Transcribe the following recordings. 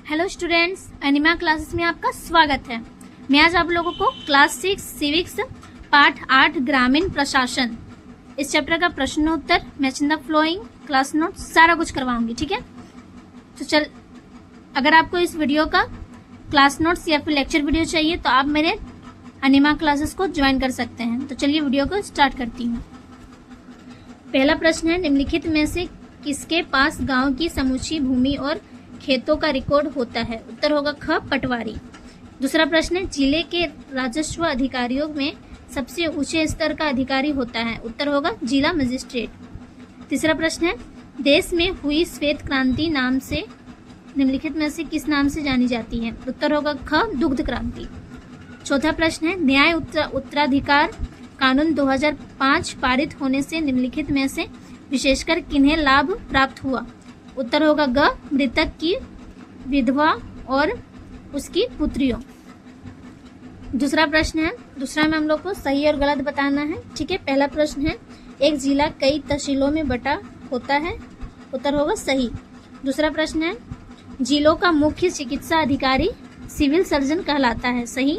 Hello students, enema classes में आपका स्वागत है। मैं आज आप लोगों को क्लास 6 सिविक्स पाठ 8 ग्रामीण प्रशासन इस चैप्टर का प्रश्नोत्तर, matching the flowing, class note सारा कुछ करवाऊंगी। ठीक है, तो अगर आपको इस वीडियो का क्लास नोट्स या फिर लेक्चर वीडियो चाहिए तो आप मेरे एनिमा क्लासेस को ज्वाइन कर सकते हैं। तो चलिए वीडियो को स्टार्ट करती हूँ। पहला प्रश्न है, निम्नलिखित में से किसके पास गांव की समूची भूमि और खेतों का रिकॉर्ड होता है? उत्तर होगा ख, पटवारी। दूसरा प्रश्न है, जिले के राजस्व अधिकारियों में सबसे ऊंचे स्तर का अधिकारी होता है? उत्तर होगा जिला मजिस्ट्रेट। तीसरा प्रश्न है, देश में हुई श्वेत क्रांति नाम से निम्नलिखित में से किस नाम से जानी जाती है? उत्तर होगा ख, दुग्ध क्रांति। चौथा प्रश्न है, न्याय उत्तराधिकार कानून 2005 पारित होने से निम्नलिखित में से विशेषकर किन्हें लाभ प्राप्त हुआ? उत्तर होगा ग, मृतक की विधवा और उसकी पुत्रियों। दूसरा प्रश्न है, दूसरा में हम लोग को सही और गलत बताना है। ठीक है, पहला प्रश्न है, एक जिला कई तहसीलों में बटा होता है? उत्तर होगा सही। दूसरा प्रश्न है, जिलों का मुख्य चिकित्सा अधिकारी सिविल सर्जन कहलाता है? सही।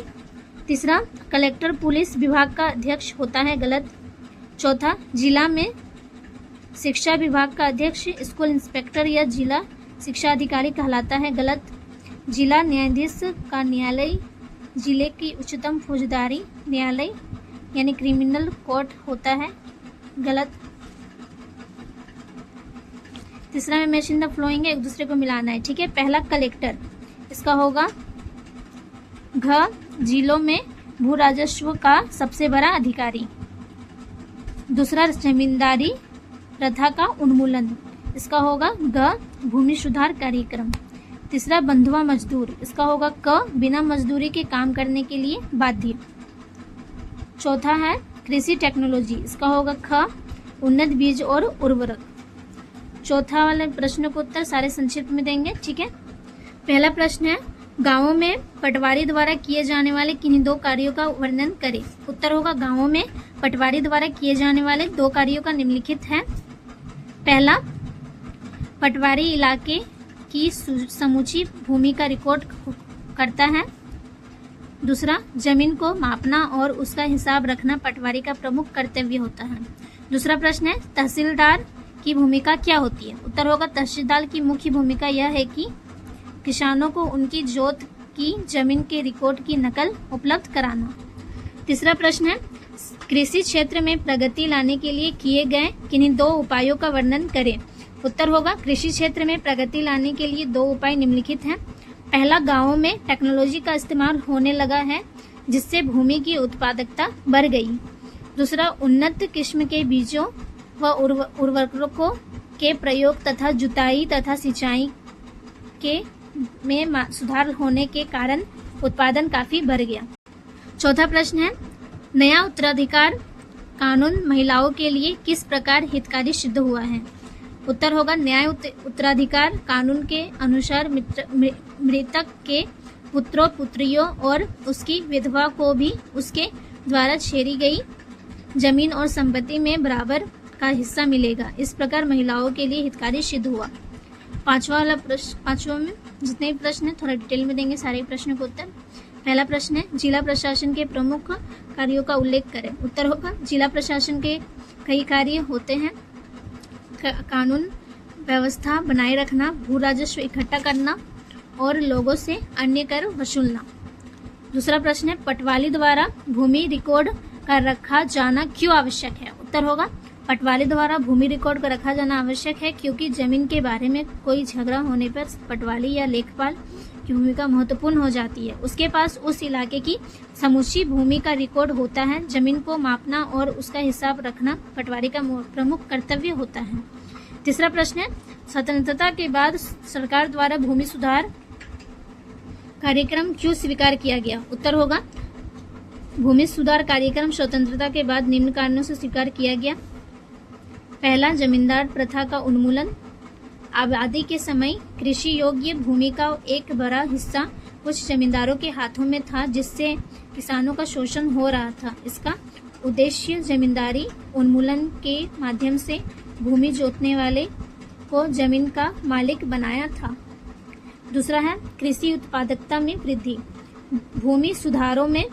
तीसरा, कलेक्टर पुलिस विभाग का अध्यक्ष होता है? गलत। चौथा, जिला में शिक्षा विभाग का अध्यक्ष स्कूल इंस्पेक्टर या जिला शिक्षा अधिकारी कहलाता है? गलत। जिला न्यायाधीश का न्यायालय जिले की उच्चतम फौजदारी न्यायालय यानी क्रिमिनल कोर्ट होता है? गलत। तीसरा में मैचिंग द फ्लोइंग है, एक दूसरे को मिलाना है। ठीक है, पहला कलेक्टर, इसका होगा घ, जिलों में भू राजस्व का सबसे बड़ा अधिकारी। दूसरा, जमींदारी प्रथा का उन्मूलन, इसका होगा ग, भूमि सुधार कार्यक्रम। तीसरा, बंधुआ मजदूर, इसका होगा क, बिना मजदूरी के काम करने के लिए बाध्य। चौथा है कृषि टेक्नोलॉजी, इसका होगा ख, उन्नत बीज और उर्वरक। चौथा वाले प्रश्न को उत्तर सारे संक्षिप्त में देंगे। ठीक है, पहला प्रश्न है, गांवों में पटवारी द्वारा किए जाने वाले किन्हीं दो कार्यों का वर्णन करें? उत्तर होगा गांवों में पटवारी द्वारा किए जाने वाले दो कार्यों का निम्नलिखित है। पहला, पटवारी इलाके की समूची भूमि का रिकॉर्ड करता है। दूसरा, जमीन को मापना और उसका हिसाब रखना पटवारी का प्रमुख कर्तव्य होता है। दूसरा प्रश्न है, तहसीलदार की भूमिका क्या होती है? उत्तर होगा तहसीलदार की मुख्य भूमिका यह है कि किसानों को उनकी जोत की जमीन के रिकॉर्ड की नकल उपलब्ध कराना। तीसरा प्रश्न है, कृषि क्षेत्र में प्रगति लाने के लिए किए गए किन्हीं दो उपायों का वर्णन करें? उत्तर होगा कृषि क्षेत्र में प्रगति लाने के लिए दो उपाय निम्नलिखित हैं। पहला, गांवों में टेक्नोलॉजी का इस्तेमाल होने लगा है जिससे भूमि की उत्पादकता बढ़ गई। दूसरा, उन्नत किस्म के बीजों व उर्वरकों के प्रयोग तथा जुताई तथा सिंचाई के में सुधार होने के कारण उत्पादन काफी बढ़ गया। चौथा प्रश्न है, नया उत्तराधिकार कानून महिलाओं के लिए किस प्रकार हितकारी सिद्ध हुआ है? उत्तर होगा न्याय उत्तराधिकार कानून के अनुसार मृतक के पुत्रों पुत्रियों और उसकी विधवा को भी उसके द्वारा छेड़ी गई जमीन और संपत्ति में बराबर का हिस्सा मिलेगा। इस प्रकार महिलाओं के लिए हितकारी सिद्ध हुआ। पांचवा में जितने भी प्रश्न है थोड़ा डिटेल में देंगे सारे प्रश्नों को उत्तर। पहला प्रश्न है, जिला प्रशासन के प्रमुख कार्यों का उल्लेख करें? उत्तर होगा जिला प्रशासन के कई कार्य होते हैं। कानून व्यवस्था बनाए रखना, भू राजस्व इकट्ठा करना और लोगों से अन्य कर वसूलना। दूसरा प्रश्न है, पटवारी द्वारा भूमि रिकॉर्ड का रखा जाना क्यों आवश्यक है? उत्तर होगा पटवारी द्वारा भूमि रिकॉर्ड का रखा जाना आवश्यक है क्योंकि जमीन के बारे में कोई झगड़ा होने पर पटवारी या लेखपाल की भूमिका महत्वपूर्ण हो जाती है। उसके पास उस इलाके की समूची भूमि का रिकॉर्ड होता है। जमीन को मापना और उसका हिसाब रखना पटवारी का प्रमुख कर्तव्य होता है। तीसरा प्रश्न है, स्वतंत्रता के बाद सरकार द्वारा भूमि सुधार कार्यक्रम क्यों स्वीकार किया गया? उत्तर होगा भूमि सुधार कार्यक्रम स्वतंत्रता के बाद निम्न कारणों से स्वीकार किया गया। पहला, जमींदार प्रथा का उन्मूलन। आबादी के समय कृषि योग्य भूमि का एक बड़ा हिस्सा कुछ जमींदारों के हाथों में था जिससे किसानों का शोषण हो रहा था। इसका उद्देश्य जमींदारी उन्मूलन के माध्यम से भूमि जोतने वाले को जमीन का मालिक बनाया था। दूसरा है कृषि उत्पादकता में वृद्धि, भूमि सुधारों में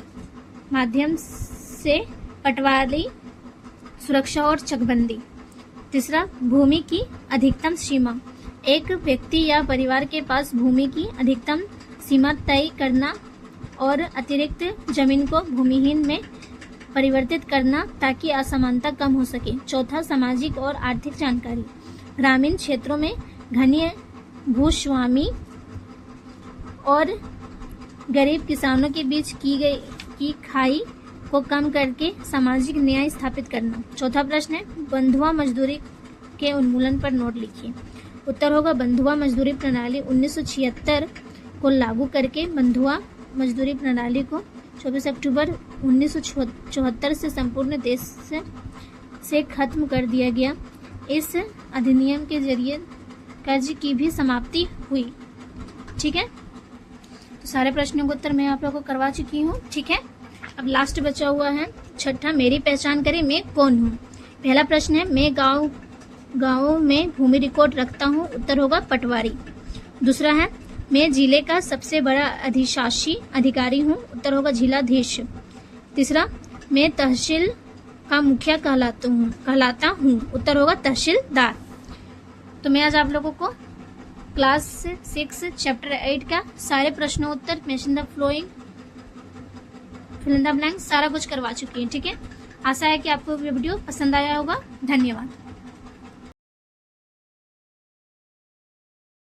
माध्यम से पटवारी सुरक्षा और चकबंदी। तीसरा भूमि की अधिकतम सीमा, एक व्यक्ति या परिवार के पास भूमि की अधिकतम सीमा तय करना और अतिरिक्त जमीन को भूमिहीन में परिवर्तित करना ताकि असमानता कम हो सके। चौथा सामाजिक और आर्थिक जानकारी, ग्रामीण क्षेत्रों में घनी भूस्वामी और गरीब किसानों के बीच की खाई को कम करके सामाजिक न्याय स्थापित करना। चौथा प्रश्न है बंधुआ मजदूरी के उन्मूलन पर नोट लिखिए। उत्तर होगा बंधुआ मजदूरी प्रणाली 1976 को लागू करके बंधुआ मजदूरी प्रणाली को 24 अक्टूबर 1974 से संपूर्ण देश से खत्म कर दिया गया। इस अधिनियम के जरिए कर्ज की भी समाप्ति हुई। ठीक है, तो सारे प्रश्नों का उत्तर मैं आप लोगों को करवा चुकी हूँ। ठीक है, अब लास्ट बचा हुआ है छठा, मेरी पहचान करें मैं कौन हूँ। पहला प्रश्न है मैं गाँव में भूमि रिकॉर्ड रखता हूँ। उत्तर होगा पटवारी। दूसरा है मैं जिले का सबसे बड़ा अधिशासी अधिकारी हूँ। उत्तर होगा जिलाधीश। तीसरा मैं तहसील का मुखिया कहलाता हूँ। उत्तर होगा तहसीलदार। तो मैं आज आप लोगों को क्लास 6 चैप्टर 8 का सारे प्रश्नों उत्तर, mention the following, fill in the blanks सारा कुछ करवा चुकी है। ठीक है, आशा है कि आपको वीडियो पसंद आया होगा। धन्यवाद।